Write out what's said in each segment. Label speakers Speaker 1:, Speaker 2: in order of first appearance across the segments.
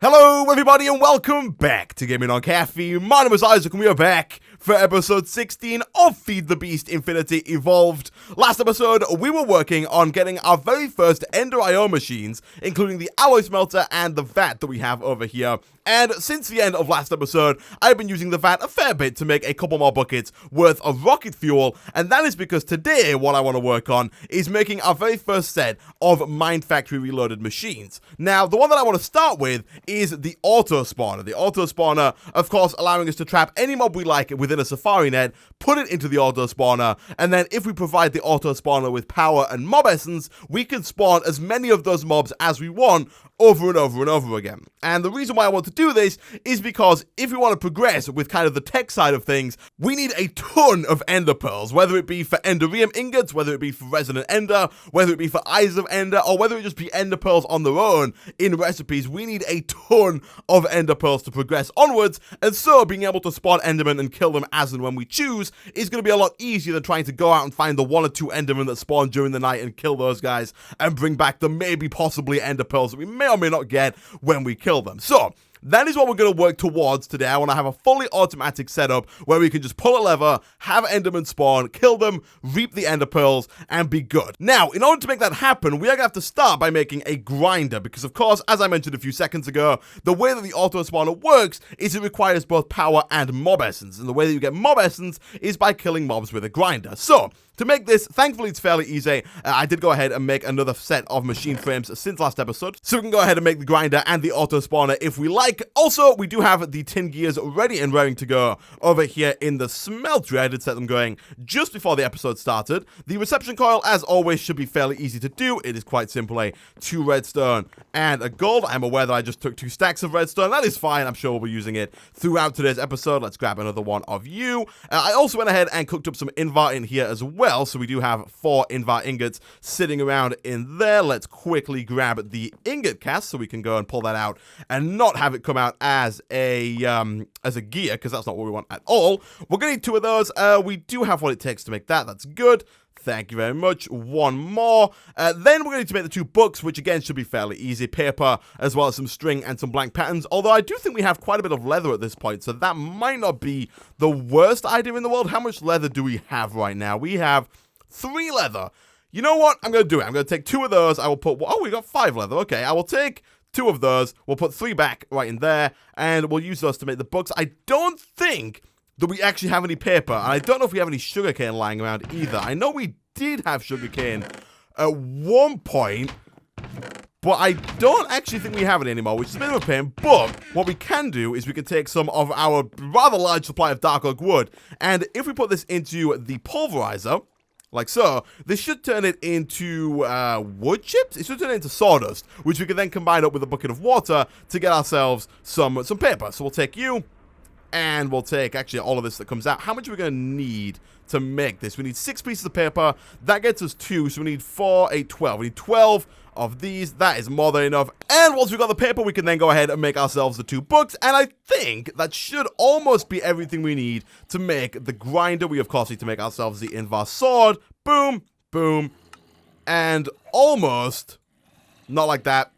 Speaker 1: Hello everybody and welcome back to Gaming on Caffeine. My name is Isaac and we are back for episode 16 of Feed the Beast Infinity Evolved. Last episode we were working on getting our very first Ender IO machines, including the alloy smelter and the vat that we have over here. And since the end of last episode, I've been using the vat a fair bit to make a couple more buckets worth of rocket fuel, and that is because today what I want to work on is making our very first set of Mine Factory Reloaded machines. Now, the one that I want to start with is the auto spawner. The auto spawner, of course, allowing us to trap any mob we like within a safari net, put it into the auto spawner, and then if we provide the auto spawner with power and mob essence, we can spawn as many of those mobs as we want over and over and over again. And the reason why I want to do this is because if we want to progress with kind of the tech side of things, we need a ton of ender pearls, whether it be for enderium ingots, whether it be for resident ender, whether it be for eyes of ender, or whether it just be ender pearls on their own in recipes. We need a ton of ender pearls to progress onwards, and so being able to spawn endermen and kill them as and when we choose is going to be a lot easier than trying to go out and find the one or two endermen that spawn during the night and kill those guys and bring back the maybe possibly ender pearls that we may or may not get when we kill them. So that is what we're going to work towards today. I want to have a fully automatic setup where we can just pull a lever, have endermen spawn, kill them, reap the ender pearls, and be good. Now, in order to make that happen, we are going to have to start by making a grinder, because of course, as I mentioned a few seconds ago, the way that the auto spawner works is it requires both power and mob essence, and the way that you get mob essence is by killing mobs with a grinder. So to make this, thankfully it's fairly easy. I did go ahead and make another set of machine frames since last episode, so we can go ahead and make the grinder and the auto spawner if we like. Also, we do have the tin gears ready and raring to go over here in the smeltery. I did set them going just before the episode started. The reception coil, as always, should be fairly easy to do. It is quite simply 2 redstone and a gold. I'm aware that I just took 2 stacks of redstone. That is fine. I'm sure we'll be using it throughout today's episode. Let's grab another one of you. I also went ahead and cooked up some invar in here as well. So we do have 4 invar ingots sitting around in there. Let's quickly grab the ingot cast so we can go and pull that out and not have it come out as a gear, because that's not what we want at all. We're gonna need 2 of those. We do have what it takes to make that. That's good. Thank you very much. 1 more. Then we're going to need to make the 2 books, which again should be fairly easy. Paper, as well as some string and some blank patterns. Although I do think we have quite a bit of leather at this point, so that might not be the worst idea in the world. How much leather do we have right now? We have 3 leather. You know what? I'm going to do it. I'm going to take 2 of those. I will put... Oh, we got 5 leather. Okay, I will take 2 of those. We'll put 3 back right in there, and we'll use those to make the books. I don't think that we actually have any paper, and I don't know if we have any sugarcane lying around either. I know we did have sugarcane at one point, but I don't actually think we have it anymore, which is a bit of a pain. But what we can do is we can take some of our rather large supply of dark oak wood, and if we put this into the pulverizer, like so, this should turn it into wood chips. It should turn it into sawdust, which we can then combine up with a bucket of water to get ourselves some paper. So we'll take you, and we'll take actually all of this that comes out. How much are we going to need to make this? We need 6 pieces of paper. That gets us 2, so we need 4, 8, 12. We need 12 of these. That is more than enough. And once we've got the paper, we can then go ahead and make ourselves the 2 books. And I think that should almost be everything we need to make the grinder. We, of course, need to make ourselves the invar sword. Boom, boom, and almost, not like that.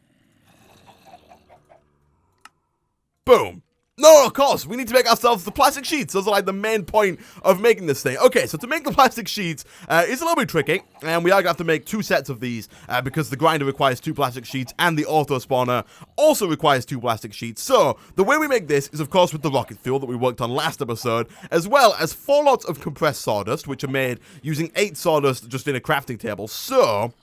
Speaker 1: Boom. No, of course, we need to make ourselves the plastic sheets. Those are like the main point of making this thing. Okay, so to make the plastic sheets is a little bit tricky, and we are going to have to make 2 sets of these because the grinder requires 2 plastic sheets, and the auto spawner also requires 2 plastic sheets. So the way we make this is, of course, with the rocket fuel that we worked on last episode, as well as 4 lots of compressed sawdust, which are made using 8 sawdust just in a crafting table. So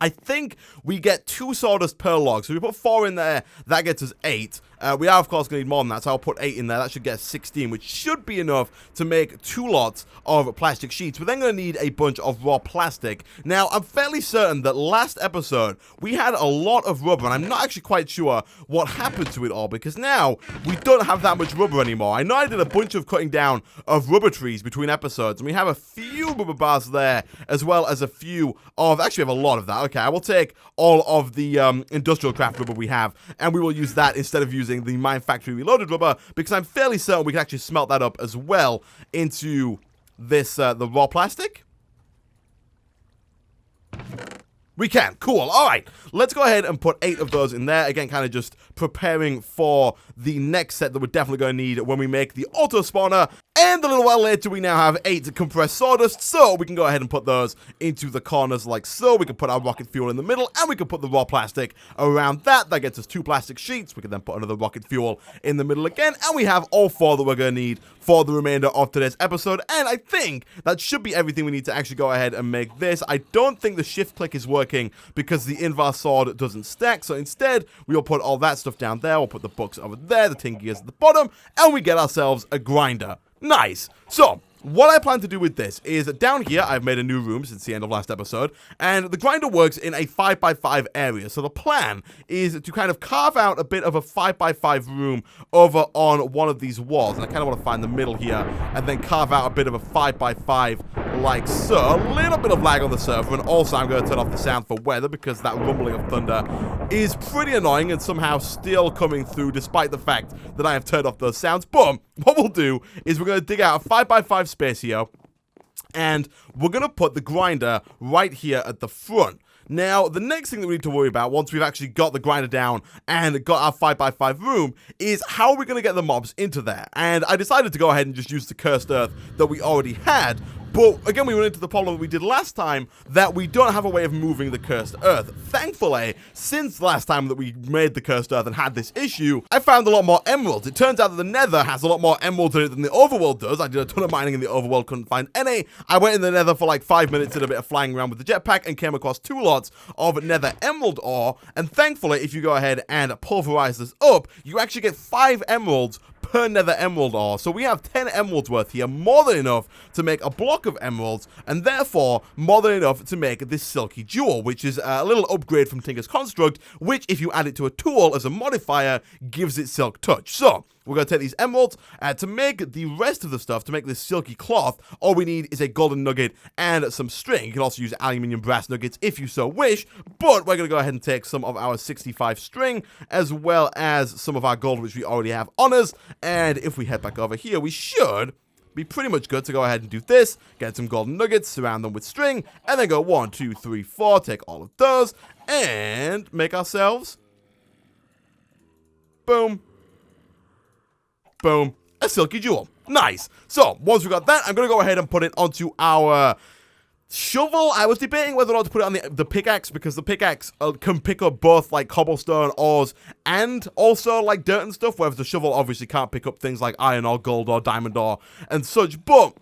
Speaker 1: I think we get 2 sawdust per log. So we put 4 in there, that gets us 8. We are, of course, going to need more than that, so I'll put 8 in there. That should get us 16, which should be enough to make 2 lots of plastic sheets. We're then going to need a bunch of raw plastic. Now, I'm fairly certain that last episode, we had a lot of rubber, and I'm not actually quite sure what happened to it all, because now we don't have that much rubber anymore. I know I did a bunch of cutting down of rubber trees between episodes, and we have a few rubber bars there, as well as a few of... Actually, we have a lot of that. Okay, I will take all of the industrial craft rubber we have, and we will use that instead of using the Mine Factory Reloaded rubber, because I'm fairly certain we can actually smelt that up as well into this, the raw plastic. We can. Cool. All right. Let's go ahead and put 8 of those in there. Again, kind of just preparing for the next set that we're definitely going to need when we make the auto spawner. And a little while later, we now have 8 compressed sawdust, so we can go ahead and put those into the corners like so. We can put our rocket fuel in the middle, and we can put the raw plastic around that. That gets us 2 plastic sheets. We can then put another rocket fuel in the middle again, and we have all 4 that we're going to need for the remainder of today's episode. And I think that should be everything we need to actually go ahead and make this. I don't think the shift click is working because the invar sword doesn't stack, so instead, we'll put all that stuff down there. We'll put the books over there, the tin gears at the bottom, and we get ourselves a grinder. Nice. So, what I plan to do with this is down here, I've made a new room since the end of last episode, and the grinder works in a 5x5 area. So the plan is to kind of carve out a bit of a 5x5 room over on one of these walls. And I kind of want to find the middle here and then carve out a bit of a 5x5 like so. A little bit of lag on the server, and also I'm going to turn off the sound for weather because that rumbling of thunder is pretty annoying and somehow still coming through despite the fact that I have turned off those sounds. But what we'll do is we're going to dig out a 5x5 space here, and we're going to put the grinder right here at the front. Now, the next thing that we need to worry about once we've actually got the grinder down and got our 5x5 room is how are we going to get the mobs into there? And I decided to go ahead and just use the cursed earth that we already had. But again, we run into the problem that we did last time, that we don't have a way of moving the cursed earth. Thankfully, since last time that we made the cursed earth and had this issue, I found a lot more emeralds. It turns out that the nether has a lot more emeralds in it than the overworld does. I did a ton of mining in the overworld, couldn't find any. I went in the nether for like 5 minutes, did a bit of flying around with the jetpack, and came across 2 lots of nether emerald ore. And thankfully, if you go ahead and pulverize this up, you actually get 5 emeralds per nether emerald ore. So we have 10 emeralds worth here, more than enough to make a block of emeralds, and therefore more than enough to make this silky jewel, which is a little upgrade from Tinker's Construct, which if you add it to a tool as a modifier, gives it silk touch. So we're going to take these emeralds to make the rest of the stuff, to make this silky cloth. All we need is a golden nugget and some string. You can also use aluminium brass nuggets if you so wish, but we're going to go ahead and take some of our 65 string as well as some of our gold, which we already have on us. And if we head back over here, we should be pretty much good to go ahead and do this, get some golden nuggets, surround them with string, and then go 1, 2, 3, 4, take all of those, and make ourselves, boom, boom, a silky jewel. Nice. So, once we got that, I'm going to go ahead and put it onto our shovel. I was debating whether or not to put it on the pickaxe, because the pickaxe can pick up both like cobblestone ores and also like dirt and stuff, whereas the shovel obviously can't pick up things like iron or gold or diamond ore and such. But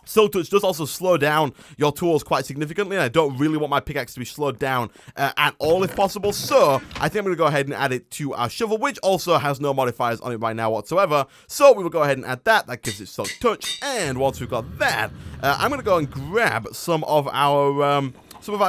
Speaker 1: Silk Touch does also slow down your tools quite significantly, and I don't really want my pickaxe to be slowed down at all if possible, so I think I'm going to go ahead and add it to our shovel, which also has no modifiers on it right now whatsoever, so we will go ahead and add that. That gives it Silk Touch, and once we've got that, I'm going to go and grab some of our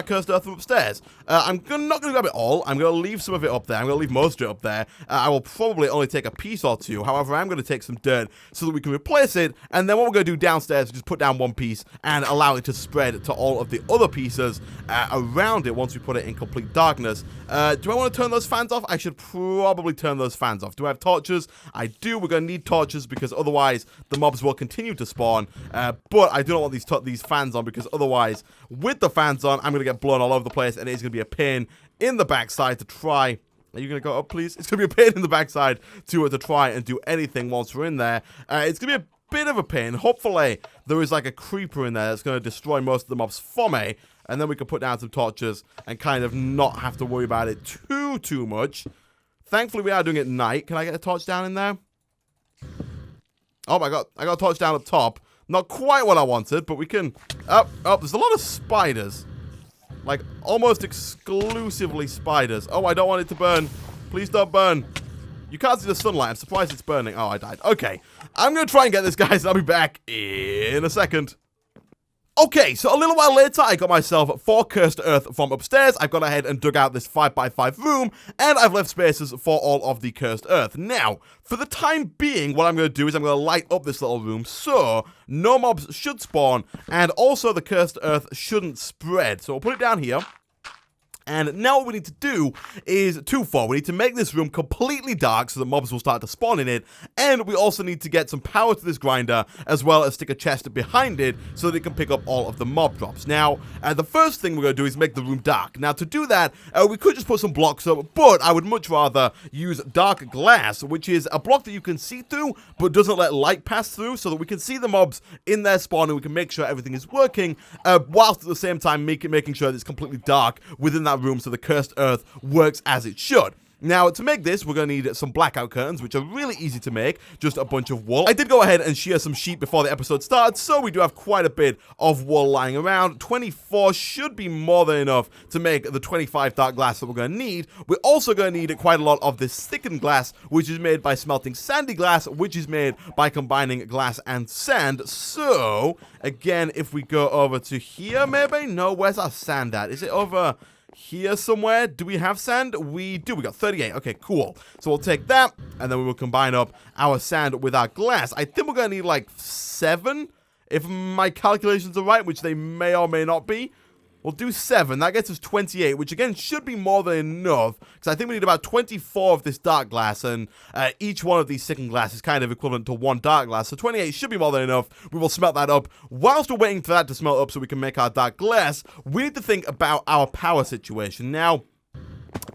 Speaker 1: cursed earth from upstairs. I'm not going to grab it all. I'm going to leave some of it up there. I'm going to leave most of it up there. I will probably only take a piece or two. However, I'm going to take some dirt so that we can replace it. And then what we're going to do downstairs is just put down one piece and allow it to spread to all of the other pieces around it once we put it in complete darkness. Do I want to turn those fans off? I should probably turn those fans off. Do I have torches? I do. We're going to need torches because otherwise the mobs will continue to spawn. But I do not want these fans on, because otherwise, with the fans on, I'm going to get blown all over the place, and it's going to be a pain in the backside to try. Are you going to go up, please? It's going to be a pain in the backside to try and do anything once we're in there. It's going to be a bit of a pain. Hopefully, there is like a creeper in there that's going to destroy most of the mobs for me, and then we can put down some torches and kind of not have to worry about it too much. Thankfully, we are doing it at night. Can I get a torch down in there? Oh, I got a torch down up top. Not quite what I wanted, but we can... Oh, there's a lot of spiders. Like, almost exclusively spiders. Oh, I don't want it to burn. Please don't burn. You can't see the sunlight. I'm surprised it's burning. Oh, I died. Okay. I'm going to try and get this, guys. I'll be back in a second. Okay, so a little while later, I got myself 4 cursed earth from upstairs. I've gone ahead and dug out this 5x5 room, and I've left spaces for all of the cursed earth. Now, for the time being, what I'm going to do is I'm going to light up this little room, so no mobs should spawn, and also the cursed earth shouldn't spread. So we'll put it down here. And now what we need to do is twofold. We need to make this room completely dark so that mobs will start to spawn in it, and we also need to get some power to this grinder, as well as stick a chest behind it so that it can pick up all of the mob drops. Now, the first thing we're going to do is make the room dark. Now, to do that, we could just put some blocks up, but I would much rather use dark glass, which is a block that you can see through, but doesn't let light pass through, so that we can see the mobs in their spawn, and we can make sure everything is working, whilst at the same time making sure that it's completely dark within that room so the cursed earth works as it should. Now, to make this, we're going to need some blackout curtains, which are really easy to make, just a bunch of wool. I did go ahead and shear some sheep before the episode started, so we do have quite a bit of wool lying around. 24 should be more than enough to make the 25 dark glass that we're going to need. We're also going to need quite a lot of this thickened glass, which is made by smelting sandy glass, which is made by combining glass and sand. So, again, if we go over to here, maybe? No, where's our sand at? Is it over here somewhere? Do we have sand? We do. We got 38. Okay, cool. So we'll take that, and then we will combine up our sand with our glass. I think we're going to need like 7, if my calculations are right, which they may or may not be. We'll do 7. That gets us 28, which again should be more than enough, because I think we need about 24 of this dark glass, and each one of these thickened glass is kind of equivalent to 1 dark glass, so 28 should be more than enough. We will smelt that up. Whilst we're waiting for that to smelt up so we can make our dark glass, we need to think about our power situation. Now,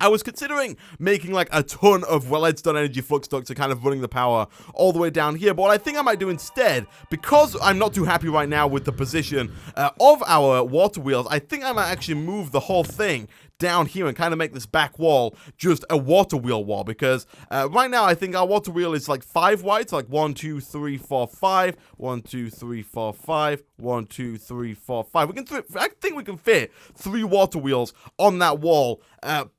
Speaker 1: I was considering making like a ton of redstone energy flux ducts and kind of running the power all the way down here, but what I think I might do instead, because I'm not too happy right now with the position of our water wheels, I think I might actually move the whole thing down here and kind of make this back wall just a water wheel wall, because right now I think our water wheel is like 5 wide, so like 1, 2, 3, 4, 5, 1, 2, 3, 4, 5, 1, 2, 3, 4, 5. I think we can fit 3 water wheels on that wall.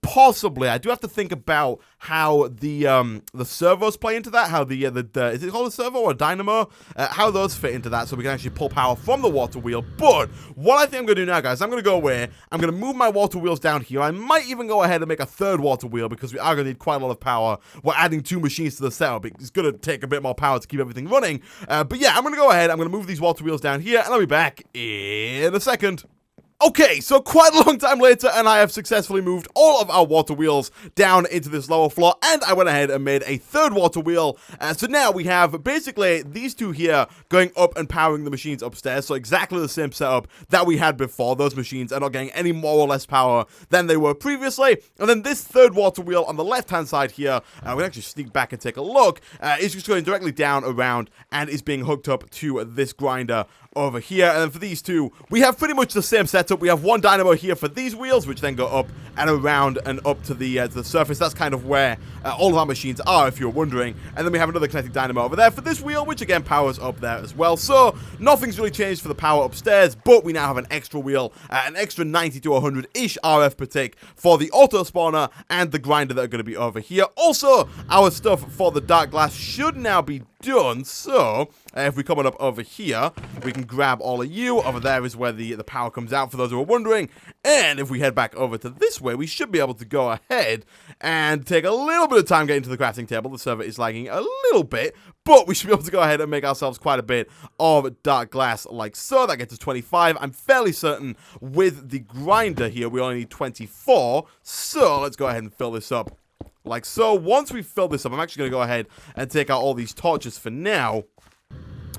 Speaker 1: Possibly. I do have to think about how the servos play into that, how the is it called a servo or a dynamo? How those fit into that, so we can actually pull power from the water wheel. But what I think I'm going to do now, guys, I'm going to go away. I'm going to move my water wheels down here. I might even go ahead and make a 3rd water wheel, because we are going to need quite a lot of power. We're adding 2 machines to the setup. It's going to take a bit more power to keep everything running. But yeah, I'm going to go ahead. I'm going to move these water wheels down here, and I'll be back in a second. Okay, so quite a long time later, and I have successfully moved all of our water wheels down into this lower floor, and I went ahead and made a 3rd water wheel. So now we have basically these 2 here going up and powering the machines upstairs, so exactly the same setup that we had before. Those machines are not getting any more or less power than they were previously. And then this 3rd water wheel on the left-hand side here, we can actually sneak back and take a look, is just going directly down around and is being hooked up to this grinder over here. And then for these 2, we have pretty much the same setup. We have 1 dynamo here for these wheels, which then go up and around and up to the surface. That's kind of where all of our machines are, if you're wondering. And then we have another kinetic dynamo over there for this wheel, which again powers up there as well. So nothing's really changed for the power upstairs, but we now have an extra wheel, an extra 90 to 100-ish RF per tick for the auto spawner and the grinder that are going to be over here. Also, our stuff for the dark glass should now be done. So if we come on up over here, we can grab all of you. Over there is where the power comes out, for those who are wondering. And if we head back over to this way, we should be able to go ahead and take a little bit of time getting to the crafting table. The server is lagging a little bit, but we should be able to go ahead and make ourselves quite a bit of dark glass like so. That gets us 25. I'm fairly certain with the grinder here, we only need 24. So let's go ahead and fill this up like so. Once we fill this up, I'm actually going to go ahead and take out all these torches for now,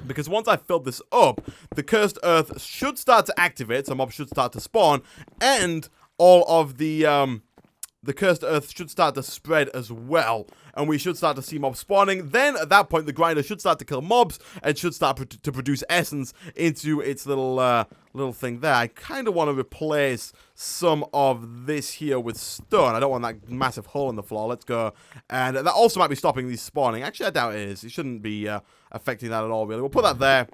Speaker 1: because once I've filled this up, the cursed earth should start to activate, so mobs should start to spawn, and all of the cursed earth should start to spread as well, and we should start to see mobs spawning. Then at that point, the grinder should start to kill mobs and should start to produce essence into its little thing there. I kind of want to replace some of this here with stone. I don't want that massive hole in the floor. Let's go. And that also might be stopping these spawning. Actually, I doubt it is. It shouldn't be affecting that at all, really. We'll put that there,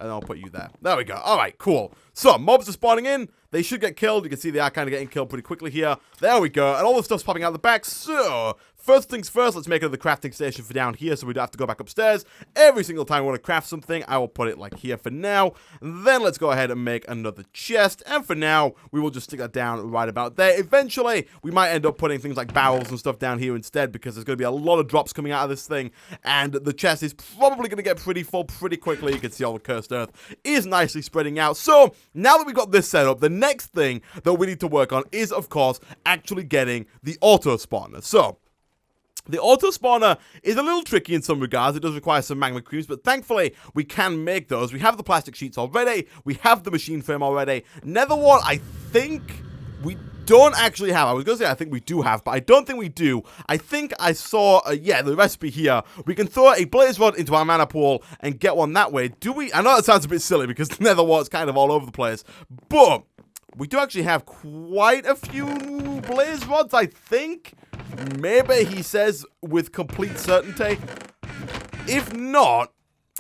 Speaker 1: and I'll put you there. There we go. All right, cool. So, mobs are spawning in. They should get killed. You can see they are kind of getting killed pretty quickly here. There we go. And all the stuff's popping out the back. So, first things first, let's make it the crafting station for down here so we don't have to go back upstairs. Every single time we want to craft something, I will put it like here for now. Then let's go ahead and make another chest. And for now, we will just stick that down right about there. Eventually, we might end up putting things like barrels and stuff down here instead, because there's going to be a lot of drops coming out of this thing. And the chest is probably going to get pretty full pretty quickly. You can see all the cursed earth is nicely spreading out. So, now that we've got this set up, the next thing that we need to work on is, of course, actually getting the auto spawner. So, the auto spawner is a little tricky in some regards. It does require some magma creams, but thankfully we can make those. We have the plastic sheets already. We have the machine frame already. Nether wart, I think we don't actually have. I was going to say I think we do have, but I don't think we do. I think I saw, the recipe here. We can throw a blaze rod into our mana pool and get one that way. Do we? I know that sounds a bit silly because nether wart's kind of all over the place, but we do actually have quite a few blaze rods, I think. Maybe, he says with complete certainty. If not,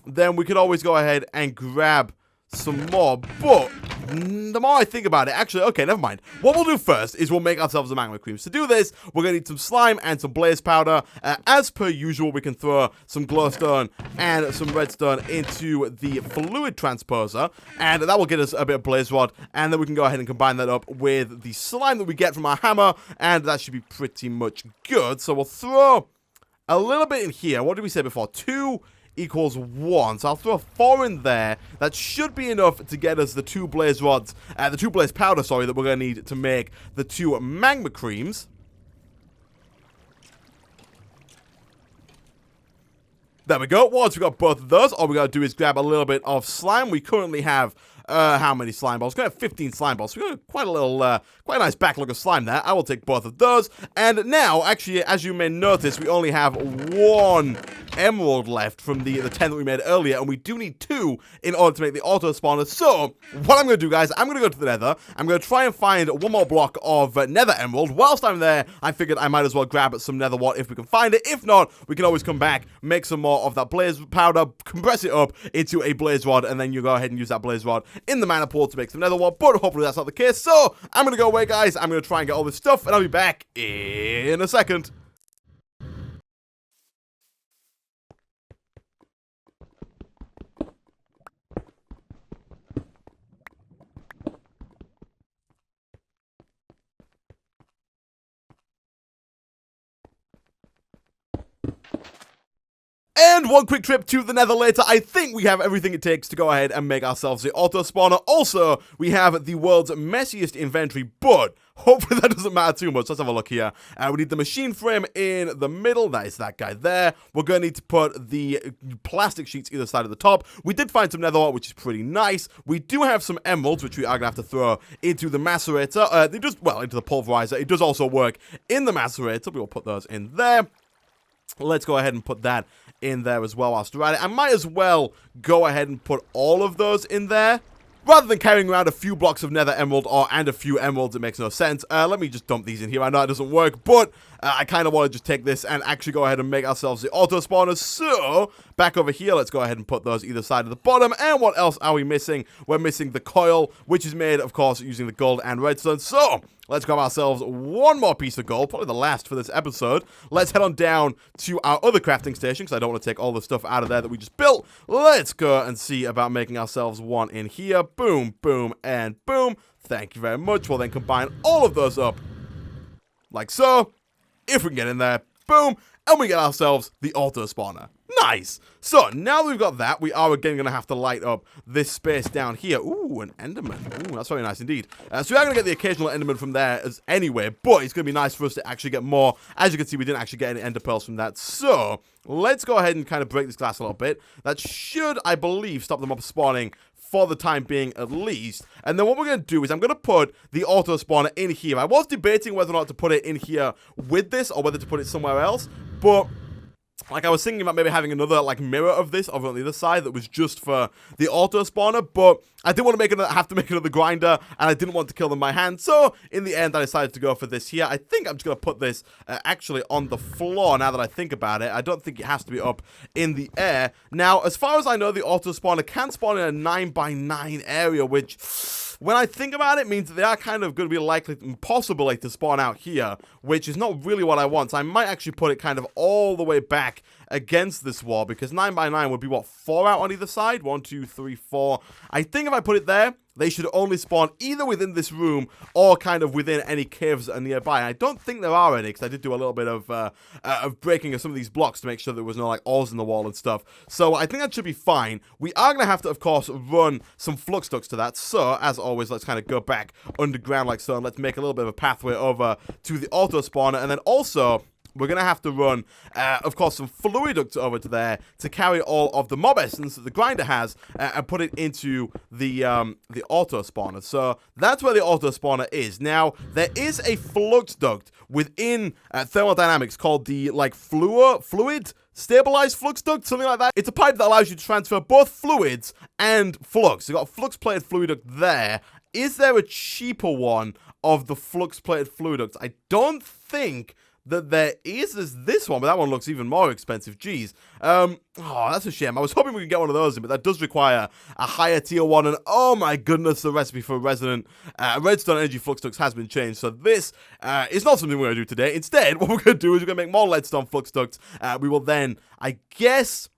Speaker 1: then we could always go ahead and grab some more. But the more I think about it, actually, okay, never mind. What we'll do first is we'll make ourselves a magma cream. To do this, we're going to need some slime and some blaze powder. As per usual, we can throw some glowstone and some redstone into the fluid transposer, and that will get us a bit of blaze rod, and then we can go ahead and combine that up with the slime that we get from our hammer, and that should be pretty much good. So we'll throw a little bit in here. What did we say before? 2 equals 1. So I'll throw 4 in there. That should be enough to get us the 2 blaze rods, the 2 blaze powder, sorry, that we're going to need to make the 2 magma creams. There we go. Once we got both of those, all we got to do is grab a little bit of slime. We currently have how many slime balls? We have 15 slime balls. So we got quite a little, quite a nice backlog of slime there. I will take both of those. And now, actually, as you may notice, we only have 1 emerald left from the 10 that we made earlier, and we do need 2 in order to make the auto spawner. So, what I'm going to do, guys, I'm going to go to the nether. I'm going to try and find 1 more block of nether emerald. Whilst I'm there, I figured I might as well grab some nether wart if we can find it. If not, we can always come back, make some more of that blaze powder, compress it up into a blaze rod, and then you go ahead and use that blaze rod in the mana pool to make some nether wart. But hopefully that's not the case. So, I'm going to go away, guys. I'm going to try and get all this stuff, and I'll be back in a second. And 1 quick trip to the nether later. I think we have everything it takes to go ahead and make ourselves the auto spawner. Also, we have the world's messiest inventory, but hopefully that doesn't matter too much. Let's have a look here. We need the machine frame in the middle. That is that guy there. We're going to need to put the plastic sheets either side of the top. We did find some nether wart, which is pretty nice. We do have some emeralds, which we are going to have to throw into the macerator. Into the pulverizer. It does also work in the macerator. We will put those in there. Let's go ahead and put that in there as well whilst we're at it. I might as well go ahead and put all of those in there. Rather than carrying around a few blocks of nether emerald and a few emeralds, it makes no sense. Let me just dump these in here. I know it doesn't work, but I kind of want to just take this and actually go ahead and make ourselves the auto spawners. So, back over here, let's go ahead and put those either side of the bottom. And what else are we missing? We're missing the coil, which is made, of course, using the gold and redstone. So, let's grab ourselves 1 more piece of gold, probably the last for this episode. Let's head on down to our other crafting station, because I don't want to take all the stuff out of there that we just built. Let's go and see about making ourselves 1 in here. Boom, boom, and boom. Thank you very much. We'll then combine all of those up, like so. If we can get in there, boom, and we get ourselves the auto spawner. Nice! So, now that we've got that, we are again going to have to light up this space down here. Ooh, an Enderman. Ooh, that's very nice indeed. So we are going to get the occasional Enderman from there anyway, but it's going to be nice for us to actually get more. As you can see, we didn't actually get any Ender Pearls from that. So, let's go ahead and kind of break this glass a little bit. That should, I believe, stop them up spawning for the time being at least. And then what we're going to do is I'm going to put the auto spawner in here. I was debating whether or not to put it in here with this or whether to put it somewhere else, but like, I was thinking about maybe having another, like, mirror of this over on the other side that was just for the auto spawner, but I didn't want to have to make another grinder, and I didn't want to kill them by hand, so in the end, I decided to go for this here. I think I'm just going to put this actually on the floor now that I think about it. I don't think it has to be up in the air. Now, as far as I know, the auto spawner can spawn in a 9x9 area, which, when I think about it, means that they are kind of going to be possibly to spawn out here, which is not really what I want. So I might actually put it kind of all the way back against this wall, because 9x9 would be, what, 4 out on either side? 1, 2, 3, 4. I think if I put it there, they should only spawn either within this room or kind of within any caves that are nearby. And I don't think there are any, because I did do a little bit of breaking of some of these blocks to make sure there was no, like, ores in the wall and stuff. So I think that should be fine. We are going to have to, of course, run some flux ducts to that. So, as always, let's kind of go back underground like so, and let's make a little bit of a pathway over to the auto spawner. And then also, we're going to have to run, of course, some fluid ducts over to there to carry all of the mob essence that the grinder has and put it into the auto spawner. So that's where the auto spawner is. Now, there is a flux duct within thermodynamics called the, like, fluid stabilized flux duct, something like that. It's a pipe that allows you to transfer both fluids and flux. You've got a flux-plated fluid duct there. Is there a cheaper one of the flux-plated fluid ducts? I don't think that there is this one, but that one looks even more expensive. Jeez. Oh, that's a shame. I was hoping we could get one of those in, but that does require a higher tier one, and oh my goodness, the recipe for redstone energy flux ducts has been changed, so this is not something we're going to do today. Instead, what we're going to do is we're going to make more leadstone flux ducts. We will then, I guess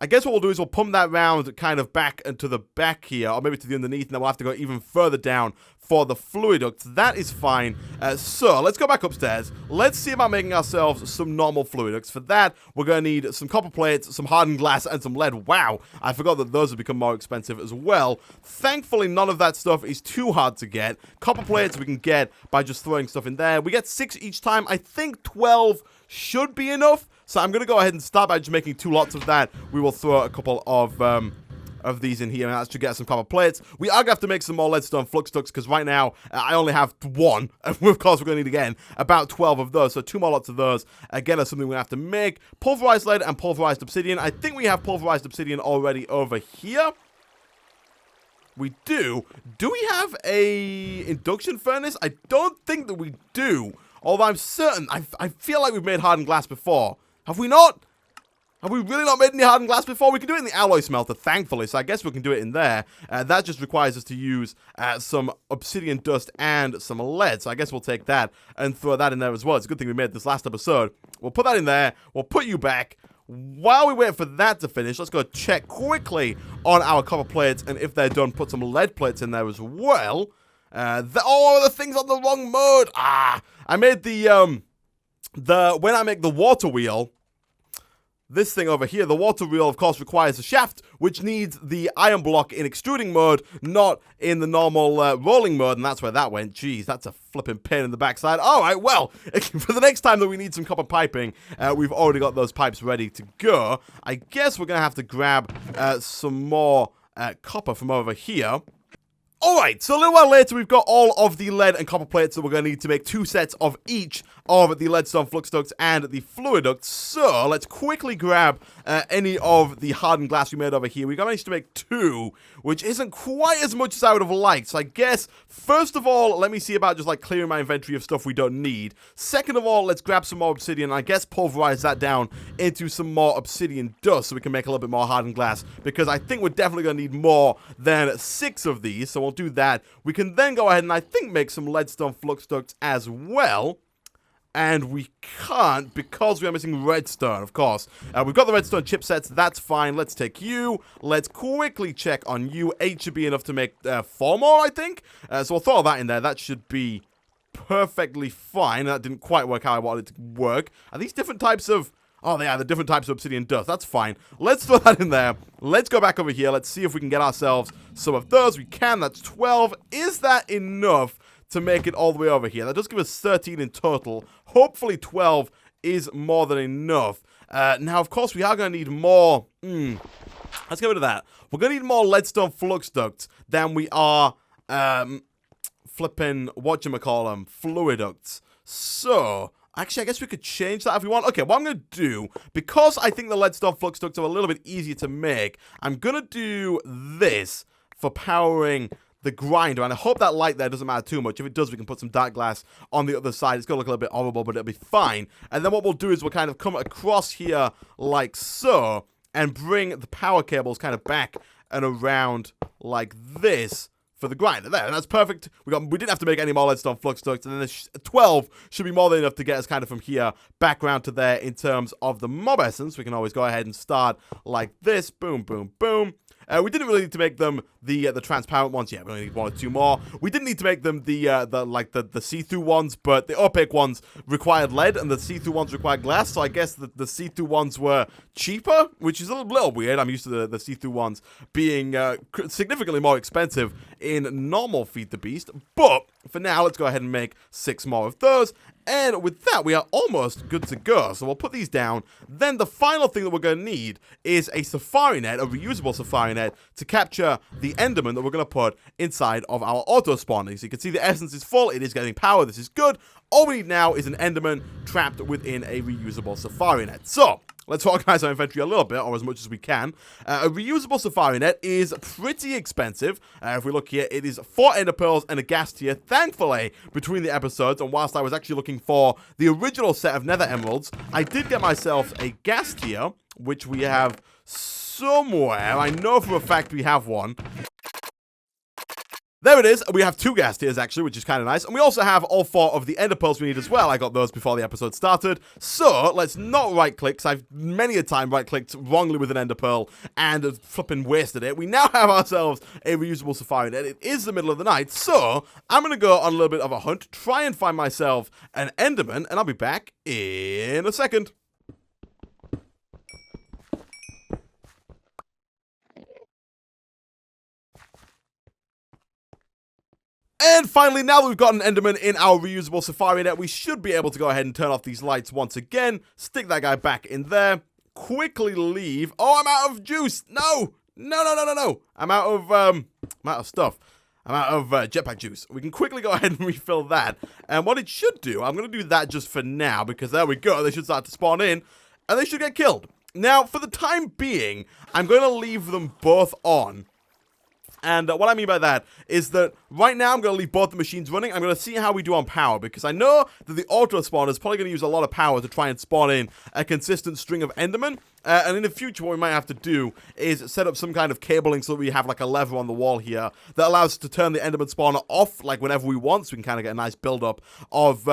Speaker 1: what we'll do is we'll pump that round kind of back into the back here, or maybe to the underneath, and then we'll have to go even further down for the fluid ducts. That is fine. So, let's go back upstairs. Let's see about making ourselves some normal fluid ducts. For that, we're going to need some copper plates, some hardened glass, and some lead. Wow, I forgot that those have become more expensive as well. Thankfully, none of that stuff is too hard to get. Copper plates we can get by just throwing stuff in there. We get 6 each time. I think 12 should be enough. So I'm going to go ahead and start by just making 2 lots of that. We will throw a couple of these in here, and that should get some copper plates. We are going to have to make some more leadstone flux ducts, because right now, I only have 1. And of course, we're going to need, again, about 12 of those. So 2 more lots of those, again, are something we're going to have to make. Pulverized lead and pulverized obsidian. I think we have pulverized obsidian already over here. We do. Do we have a induction furnace? I don't think that we do. Although I'm certain, I feel like we've made hardened glass before. Have we not? Have we really not made any hardened glass before? We can do it in the alloy smelter, thankfully, so I guess we can do it in there. That just requires us to use some obsidian dust and some lead, so I guess we'll take that and throw that in there as well. It's a good thing we made this last episode. We'll put that in there. We'll put you back. While we wait for that to finish, let's go check quickly on our copper plates, and if they're done, put some lead plates in there as well. The thing's on the wrong mode. I made when I make the water wheel, this thing over here, the water wheel, of course, requires a shaft, which needs the iron block in extruding mode, not in the normal rolling mode, and that's where that went. Jeez, that's a flipping pain in the backside. All right, well, for the next time that we need some copper piping, we've already got those pipes ready to go. I guess we're going to have to grab some more copper from over here. Alright, so a little while later, we've got all of the lead and copper plates that we're going to need to make 2 sets of each of the leadstone flux ducts and the fluid ducts. So, let's quickly grab any of the hardened glass we made over here. We managed to make 2, which isn't quite as much as I would have liked. So I guess, first of all, let me see about just like clearing my inventory of stuff we don't need. Second of all, let's grab some more obsidian. I guess pulverize that down into some more obsidian dust so we can make a little bit more hardened glass, because I think we're definitely going to need more than 6 of these. So we'll do that. We can then go ahead and I think make some leadstone flux ducts as well. And we can't because we are missing redstone, of course. We've got the redstone chipsets. That's fine. Let's take you. Let's quickly check on you. 8 should be enough to make 4 more, I think. So we'll throw that in there. That should be perfectly fine. That didn't quite work how I wanted it to work. Are these different types of... Oh, they are the different types of obsidian dust. That's fine. Let's throw that in there. Let's go back over here. Let's see if we can get ourselves some of those. We can. That's 12. Is that enough to make it all the way over here? That does give us 13 in total. Hopefully 12 is more than enough. Now, of course, we are going to need more. Let's get rid of that. We're going to need more leadstone flux ducts than we are flipping, whatchamacallem, fluid ducts. So... Actually, I guess we could change that if we want. Okay, what I'm going to do, because I think the leadstone flux ducts are a little bit easier to make, I'm going to do this for powering the grinder, and I hope that light there doesn't matter too much. If it does, we can put some dark glass on the other side. It's going to look a little bit horrible, but it'll be fine. And then what we'll do is we'll kind of come across here like so, and bring the power cables kind of back and around like this. For the grinder there, and that's perfect. We didn't have to make any more leadstone flux ducts, and then the 12 should be more than enough to get us kind of from here back around to there in terms of the mob essence. We can always go ahead and start like this, boom, boom, boom. We didn't really need to make them the transparent ones. Yeah, we only need 1 or 2 more. We didn't need to make them the see-through ones, but the opaque ones required lead, and the see-through ones required glass. So I guess the see-through ones were cheaper, which is a little weird. I'm used to the see-through ones being significantly more expensive in normal Feed the Beast. But for now, let's go ahead and make 6 more of those. And with that, we are almost good to go. So we'll put these down. Then the final thing that we're going to need is a safari net, a reusable safari net, to capture the Enderman that we're going to put inside of our auto spawning. So you can see the essence is full. It is getting power. This is good. All we need now is an Enderman trapped within a reusable safari net. So let's organize our inventory a little bit, or as much as we can. A reusable safari net is pretty expensive. If we look here, it is 4 ender pearls and a gas tier. Thankfully, between the episodes, and whilst I was actually looking for the original set of nether emeralds, I did get myself a gas tier, which we have somewhere. I know for a fact we have one. There it is. We have 2 gas tiers, actually, which is kind of nice. And we also have all 4 of the ender pearls we need as well. I got those before the episode started. So, let's not right-click, because I've many a time right-clicked wrongly with an ender pearl and flipping wasted it. We now have ourselves a reusable safari net. It is the middle of the night, so I'm going to go on a little bit of a hunt, try and find myself an Enderman, and I'll be back in a second. And finally, now that we've got an Enderman in our reusable safari net, we should be able to go ahead and turn off these lights once again, stick that guy back in there, quickly leave. Oh, I'm out of juice. No. I'm out of stuff. I'm out of jetpack juice. We can quickly go ahead and refill that. And what it should do, I'm going to do that just for now, because there we go. They should start to spawn in, and they should get killed. Now, for the time being, I'm going to leave them both on. And what I mean by that is that right now I'm going to leave both the machines running. I'm going to see how we do on power, because I know that the auto spawner is probably going to use a lot of power to try and spawn in a consistent string of Endermen. And in the future, what we might have to do is set up some kind of cabling so that we have like a lever on the wall here that allows us to turn the Enderman spawner off like whenever we want, so we can kind of get a nice build-up of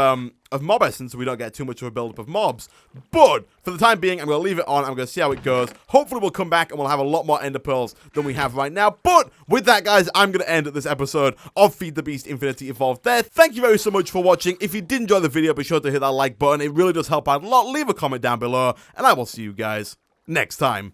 Speaker 1: mob essence so we don't get too much of a build-up of mobs. But for the time being, I'm going to leave it on. I'm going to see how it goes. Hopefully, we'll come back and we'll have a lot more ender pearls than we have right now. But with that, guys, I'm going to end this episode of Feed the Beast Infinity Evolved there. Thank you very so much for watching. If you did enjoy the video, be sure to hit that like button. It really does help out a lot. Leave a comment down below, and I will see you guys next time.